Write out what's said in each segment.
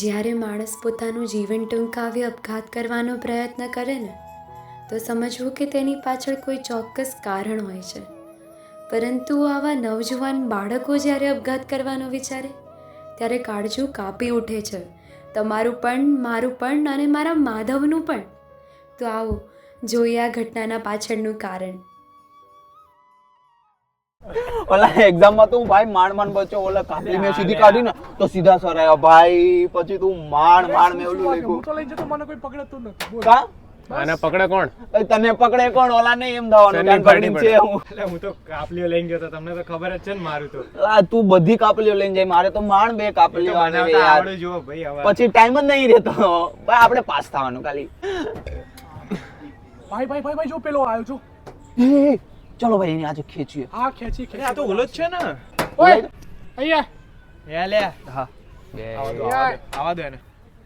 જ્યારે માણસ પોતાનું જીવન ટૂંકાવી આપઘાત કરવાનો પ્રયત્ન કરે ને તો સમજવું કે તેની પાછળ કોઈ ચોક્કસ કારણ હોય છે. પરંતુ આવા નવજુવાન બાળકો જ્યારે આપઘાત કરવાનો વિચારે ત્યારે કાળજું કાપી ઉઠે છે. તમારું પણ, મારું પણ અને મારા માધવનું પણ. તો આવો જોઈએ આ ઘટનાના પાછળનું કારણ. ઓલા એક્ઝામમાં તો હું ભાઈ માંડ બચ્યો, ઓલા કાપલી મેં સીધી કાઢી ને તો સીધા સર આવ્યા ભાઈ. પછી તું માંડ મેં ઓલું લખ્યું તો લઈ જતો, મને કોઈ પકડતું નથી. કા આને પકડે કોણ? તને પકડે કોણ? ઓલા ને એમ દાવાનું ટેન્શન છે. હું તો કાપલીઓ લઈને ગયો તો, તમને તો ખબર જ છે ને મારું તો. તું બધી કાપલીઓ લઈને જાય, મારે તો માંડ 2 કાપલીઓ આવે યાર. જો ભાઈ હવે પછી ટાઈમ જ નહીં રહેતો ભાઈ, આપણે પાસ થવાનું ખાલી. ભાઈ જો પેલો આવ્યો છો. ચલો ભાઈ એની આજે ખેંચીએ. હા ખેંચી આ તો ઓલો જ છે ને. ઓય અહીંયા લે હા આવા દે ને.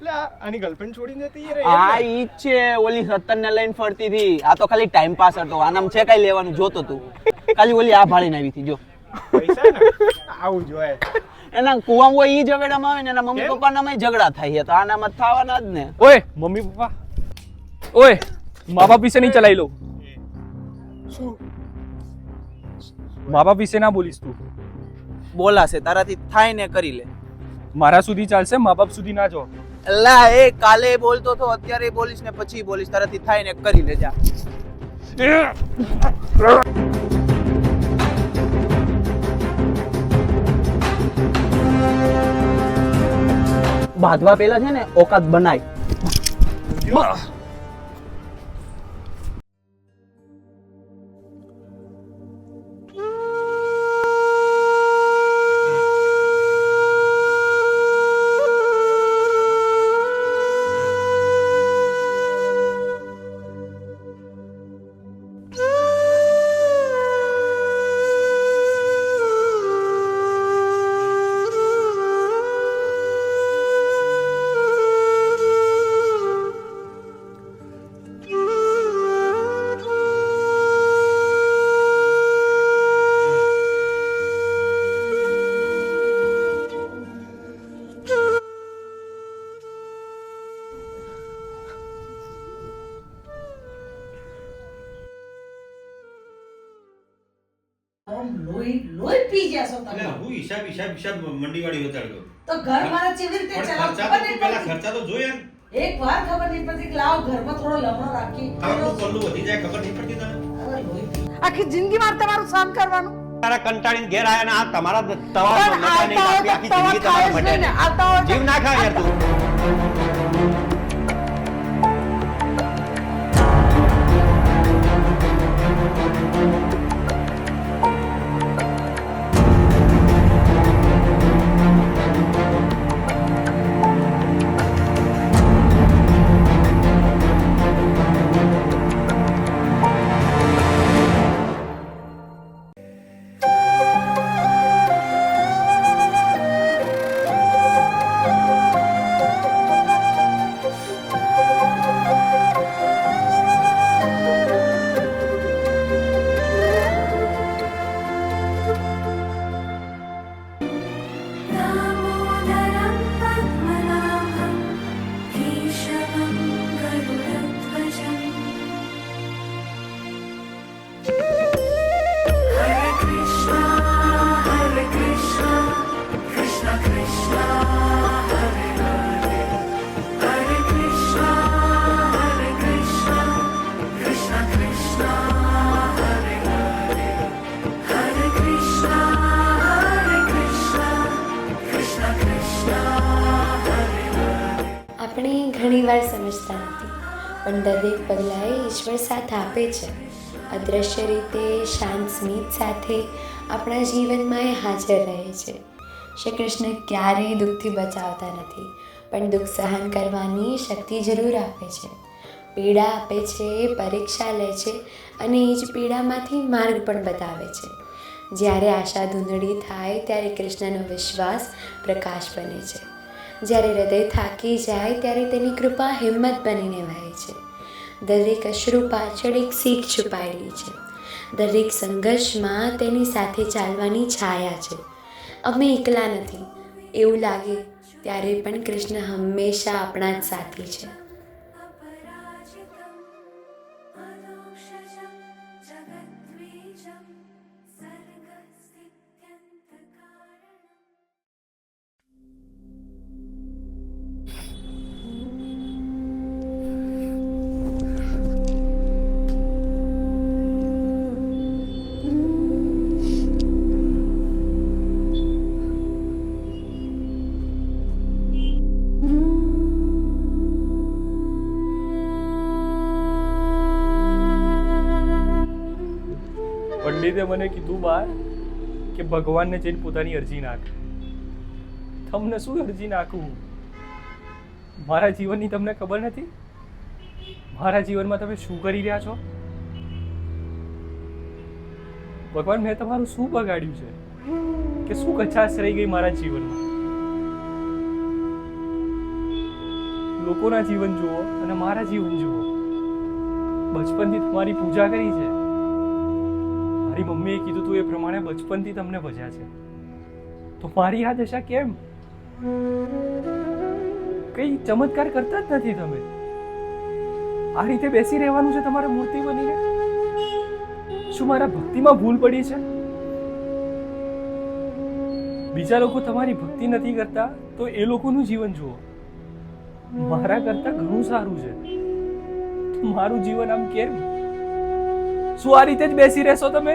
લે આની ગર્લફ્રેન્ડ છોડીને જતી રહી. હા ઈ જ છે, ઓલી 17 ને લઈને ફરતી હતી. આ તો ખાલી ટાઈમ પાસ હતો, આનામ છે કઈ લેવાનું જોતો તું. ખાલી ઓલી આ ભાળીને આવી હતી જો. પૈસા ને આવું જોઈએ. એના કુવામાં ઈ ઝઘડામાં આવે ને એના મમ્મી પપ્પાનામાં ઝઘડા થાય તો આનામાં થવાના જ ને. ઓય મમ્મી પપ્પા, ઓય મા બાપ વિશે નહીં ચલાઈ લો. શું મા બાપ વિશે ના બોલીશ તું. બોલાશે તારાથી થાય ને કરી લે. મારા સુધી ચાલશે, મા બાપ સુધી ના જો. અલ્લા એ કાલે બોલતો તો, અત્યારે બોલીશ ને પછી બોલીશ. તારાથી થાય ને કરી લે જા. બાંધવા પેલા છે ને ઓકાત બનાય. લોહી પી જશો તમે. હું હિસાબ મંડી વાળી બતાડતો તો ઘર મારે કેવી રીતે ચલાવ ખબર નહીં પેલા પડતી. ખર્ચા તો જો યાર. એક વાર ખબર નહીં પડતી કે લાવ ઘરમાં થોડો લમણો રાખી. આપણું પલ્લું વધી જાય ખબર નહીં પડતી તને. હવે લોહી પી. આખી જિંદગી મારે તમારું સહન કરવાનું. તારા કંટાળીને ઘેર આયા ને આ તમારા તવા પણ મટા નહીં આવતા કાપી હોય આખી તો જિંદગી તમારા તવા ખાય જ મટે નહીં ને. આવતા હોય તો જીવ ના ખા યાર તું. दामोदरं पद्मनाभं केशवं गरुडध्वजम् हरे कृष्णा कृष्ण कृष्ण हरे हरे हरे कृष्णा कृष्ण कृष्ण हरे हरे हरे कृष्णा આપણે ઘણીવાર સમજતા નથી પણ દરેક પગલાએ ઈશ્વર સાથ આપે છે. અદૃશ્ય રીતે શાંત સ્મિત સાથે આપણા જીવનમાં એ હાજર રહે છે. શ્રી કૃષ્ણ ક્યારેય દુઃખથી બચાવતા નથી પણ દુઃખ સહન કરવાની શક્તિ જરૂર આપે છે. પીડા આપે છે, પરીક્ષા લે છે અને એ જ પીડામાંથી માર્ગ પણ બતાવે છે. જ્યારે આશા ધૂંધળી થાય ત્યારે કૃષ્ણનો વિશ્વાસ પ્રકાશ બને છે. જ્યારે હૃદય થાકી જાય ત્યારે તેની કૃપા હિંમત બનીને વહે છે. દરેક અશ્રુ પાછળ એક શીખ છુપાયેલી છે. દરેક સંઘર્ષમાં તેની સાથે ચાલવાની છાયા છે. અમે એકલા નથી એવું લાગે ત્યારે પણ કૃષ્ણ હંમેશા આપણા જ સાથી છે. अपराजितम् अदोक्षजं जगद्बीजं सर्गस्थित्यन्तकारणम्. પંડિતે મને કીધું બા કે ભગવાનને જઈને પોતાની અરજી નાખ. તમને શું અરજી નાખું? મારા જીવનની તમને ખબર નથી? મારા જીવનમાં તમે શું કરી રહ્યા છો? ભગવાન, મેં તમારું શું બગાડ્યું છે કે શું કચાશ રહી ગઈ મારા જીવનમાં? લોકોના જીવન જુઓ અને મારા જીવન જુઓ. બચપનથી તમારી પૂજા કરી છે. મારી મમ્મીએ કીધું તું એ પ્રમાણે બચપનથી તમને ભજ્યા છે, તો મારી આ દશા કેમ? કઈ ચમત્કાર કરતા જ નથી તમે. આ રીતે બેસી રહેવાનું છે તમારે મૂર્તિ બનીને? શું મારા ભક્તિમાં ભૂલ પડી છે? બીજા લોકો તમારી ભક્તિ નથી કરતા તો એ લોકોનું જીવન જુઓ. મારા કરતા ઘણું સારું છે, તો મારું જીવન આમ કેમ? શું આ રીતે જ બેસી રહેશો તમે?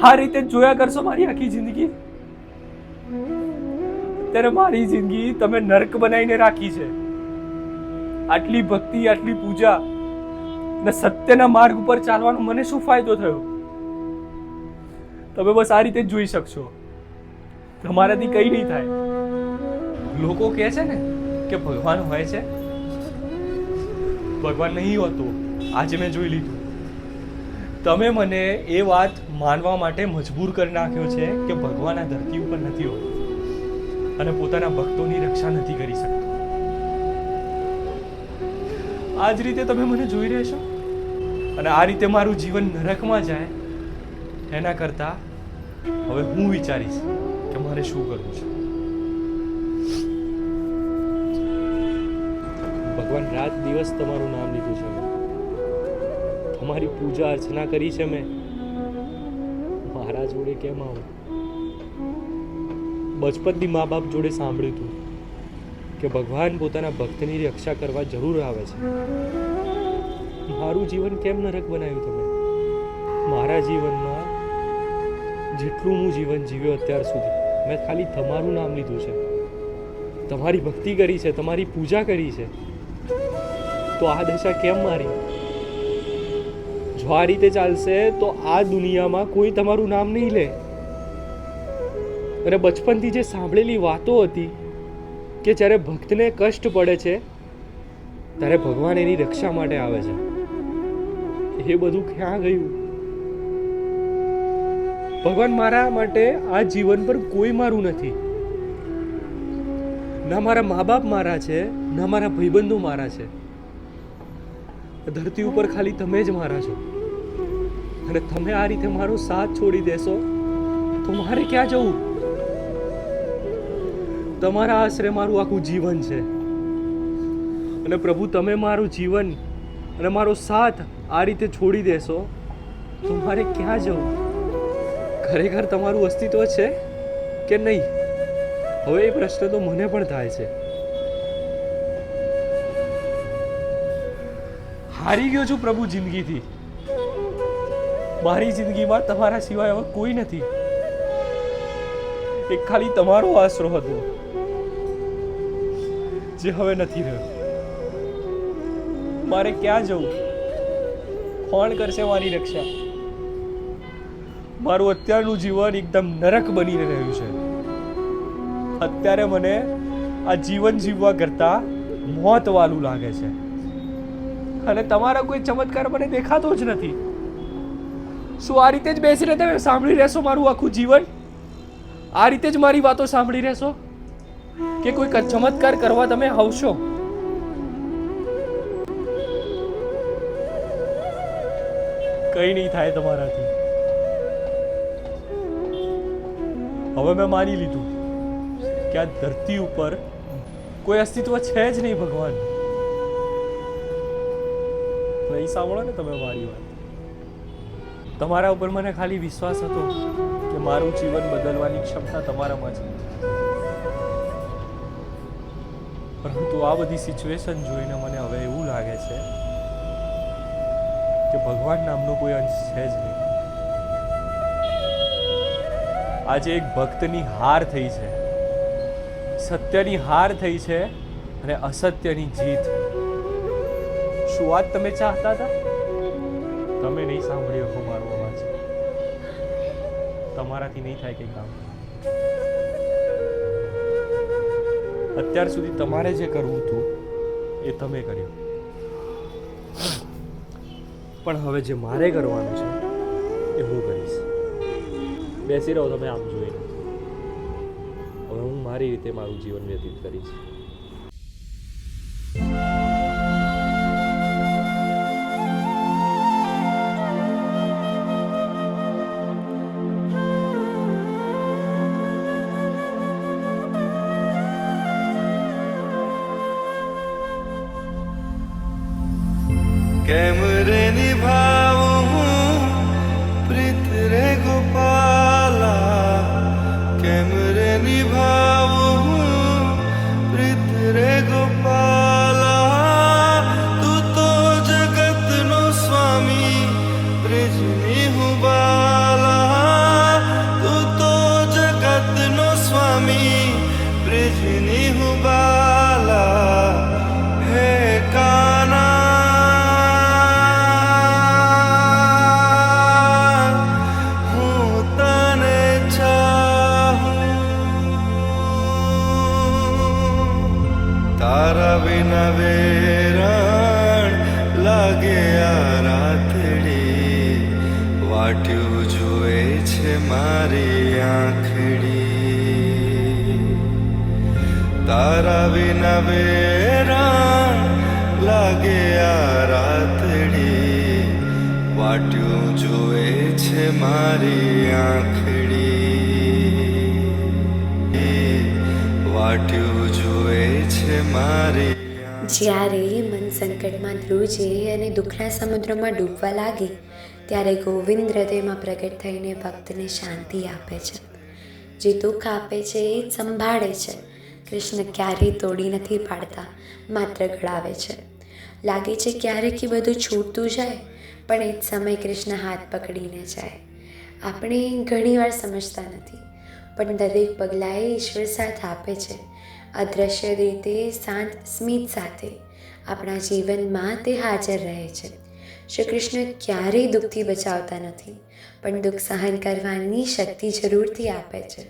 આ રીતે જ જોયા કરશો મારી આખી જિંદગી? ત્યારે મારી જિંદગી તમે નર્ક બનાવીને રાખી છે. આટલી ભક્તિ, આટલી પૂજા ને સત્યના માર્ગ ઉપર ચાલવાનો મને શું ફાયદો થયો? તમે બસ આ રીતે જ જોઈ શકશો. તમારાથી કઈ નહીં થાય. લોકો કહે છે ને કે ભગવાન હોય છે. ભગવાન નહીં હોતો. આજે મેં જોઈ લીધું. તમે મને એ વાત માનવા માટે મજબૂર કરી નાખ્યો છે કે ભગવાન આ ધરતી ઉપર નથી હોતો અને પોતાના ભક્તોની રક્ષા નથી કરી શકતો. આ જ રીતે તમે મને જોઈ રહેશો અને આ રીતે મારું જીવન નરકમાં જાય એના કરતા હવે હું વિચારીશ કે મારે શું કરવું છે. ભગવાન, રાત દિવસ તમારું નામ લીધું છે, તમારી પૂજા અર્ચના કરી છે મેં. મારા જોડે કેમ આવું? બચપનથી મા બાપ જોડે સાંભળ્યું હતું કે ભગવાન પોતાના ભક્તની રક્ષા કરવા જરૂર આવે છે. મારું જીવન કેમ નરક બનાવ્યું તમે? મારા જીવનમાં જેટલું હું જીવન જીવ્યો અત્યાર સુધી, મેં ખાલી તમારું નામ લીધું છે, તમારી ભક્તિ કરી છે, તમારી પૂજા કરી છે, તો આ દશા કેમ મારી? જો આ રીતે ચાલશે તો આ દુનિયામાં કોઈ તમારું નામ નહીં લે. અને બચપનથી જે સાંભળેલી વાતો હતી કે જ્યારે ભક્તને કષ્ટ પડે છે ત્યારે ભગવાન એની રક્ષા માટે આવે છે, એ બધું ક્યાં ગયું? ભગવાન, મારા માટે આ જીવન પર કોઈ મારું નથી. ના મારા મા બાપ મારા છે, ના મારા ભાઈબંધો મારા છે. ધરતી ઉપર ખાલી તમે જ મારા છો. અને તમે આ રીતે મારો સાથ છોડી દેશો તો મારે ક્યાં જવું? તમારા આશરે મારું આખું જીવન છે. અને પ્રભુ, તમે મારું જીવન અને મારો સાથ આ રીતે છોડી દેશો તો મારે ક્યાં જવું? ખરેખર તમારું અસ્તિત્વ છે કે નહીં? હવે એ પ્રશ્ન તો મને પણ થાય છે. હારી ગયો છું પ્રભુ જિંદગીથી. મારી જિંદગીમાં તમારા સિવાય હવે કોઈ નથી. એક ખાલી તમારો આશરો હતો જે હવે નથી રહ્યો. મારે ક્યાં જવું? કોણ કરશે મારી રક્ષા? મારું અત્યારનું જીવન એકદમ નરક બનીને રહ્યું છે. અત્યારે મને આ જીવન જીવવા કરતા મોત વાલું લાગે છે. અને તમારા કોઈ ચમત્કાર મને દેખાતો જ નથી. શું આ રીતે જ બેસીને તમે સાંભળી રહેશો મારું આખું જીવન? આ રીતે જ મારી વાતો સાંભળી રહેશો કે કોઈ ચમત્કાર કરવા તમે આવશો? કઈ નહીં થાય તમારાથી. હવે મેં માની લીધું કે આ ધરતી ઉપર કોઈ અસ્તિત્વ છે જ નહીં ભગવાન. નહીં સાંભળો ને તમે મારી વાત. તમારા ઉપર મને ખાલી વિશ્વાસ હતો કે મારું જીવન બદલવાની ક્ષમતા તમારામાં છે. પરંતુ આ બધી સિચ્યુએશન જોઈને મને હવે એવું લાગે છે કે ભગવાન નામનો કોઈ અંશ છે જ નહીં. આજે એક ભક્તની હાર થઈ છે, સત્યની હાર થઈ છે અને અસત્યની જીત. શું વાત તમે ચાહતા હતા? તમે નહીં સાંભળ્યો છો મારો અવાજ. તમારાથી નહીં થાય કંઈ કામ. અત્યાર સુધી તમારે જે કરવું હતું એ તમે કર્યું, પણ હવે જે મારે કરવાનું છે એ હું કરીશ. બેસી રહો તમે આમ જોઈને. હવે હું મારી રીતે મારું જીવન વ્યતીત કરીશ. કેમ રે નિભાવું પ્રીત રે ગોપાલા, કેમ રે નિભાવું પ્રીત રે ગોપાલા. તું તો જગતનો સ્વામી બ્રજની હું બાલા, તું તો જગતનો સ્વામી બ્રજની હું બાલા. હે કાના તારા વિના વેરાણ લાગે આ રાતડી, વાટ્યું જોવે છે મારી આંખડી. તારા વિના વેરાણ લાગે આ રાતડી, વાટ્યું જોવે છે મારી આંખડી, વાટ્યું જોવે છે મારી. જ્યારે મન સંકટમાં ધ્રુજે અને દુઃખના સમુદ્રમાં ડૂબવા લાગે ત્યારે ગોવિંદ હૃદયમાં પ્રગટ થઈને ભક્તને શાંતિ આપે છે. જે દુઃખ આપે છે એ જ સંભાળે છે. કૃષ્ણ ક્યારેય તોડી નથી પાડતા, માત્ર ગળાવે છે. લાગે છે ક્યારેક એ બધું છૂટતું જાય, પણ એ જ સમય કૃષ્ણ હાથ પકડીને જાય. આપણે ઘણીવાર સમજતા નથી, પણ દરેક પગલાએ ઈશ્વર સાથ આપે છે. અદૃશ્ય રીતે શાંત સ્મિત સાથે આપણા જીવનમાં તે હાજર રહે છે. શ્રી કૃષ્ણ ક્યારેય દુઃખથી બચાવતા નથી, પણ દુઃખ સહન કરવાની શક્તિ જરૂરથી આપે છે.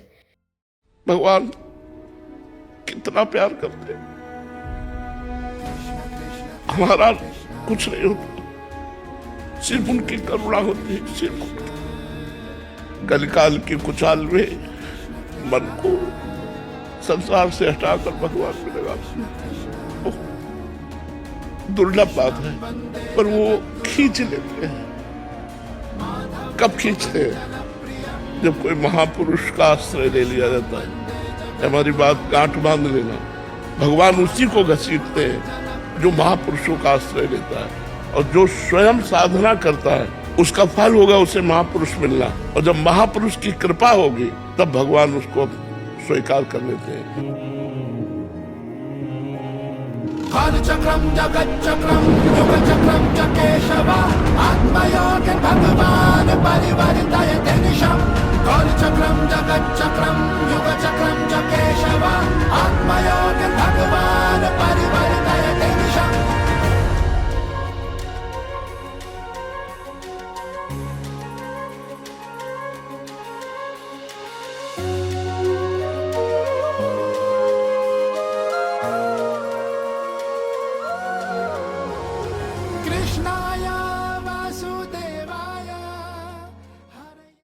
भगवान कितना प्यार करते हैं, हमारा कुछ नहीं होता, सिर्फ उनकी करुणा होती है. सिर्फ कलिकाल की कुचाल में मन को संसार से हटाकर भगवान में लगाते हैं. दुर्लभ बात है, पर वो खींच लेते हैं. कब खींचते हैं? जब कोई महापुरुष का आश्रय ले लिया जाता है. हमारी बात गांठ बांध लेना. भगवान उसी को घसीटते हैं जो महापुरुषों का आश्रय लेता है, और जो स्वयं साधना करता है उसका फल होगा उसे महापुरुष मिलना. और जब महापुरुष की कृपा होगी तब भगवान उसको स्वीकार कर लेते हैं. चक्रम जगत चक्रम युग चक्रम च केशव आत्मयोग भगवान परिवर्तयते निशम. चक्रम जगत चक्रम युग चक्रम च केशव आत्मयोग भगवान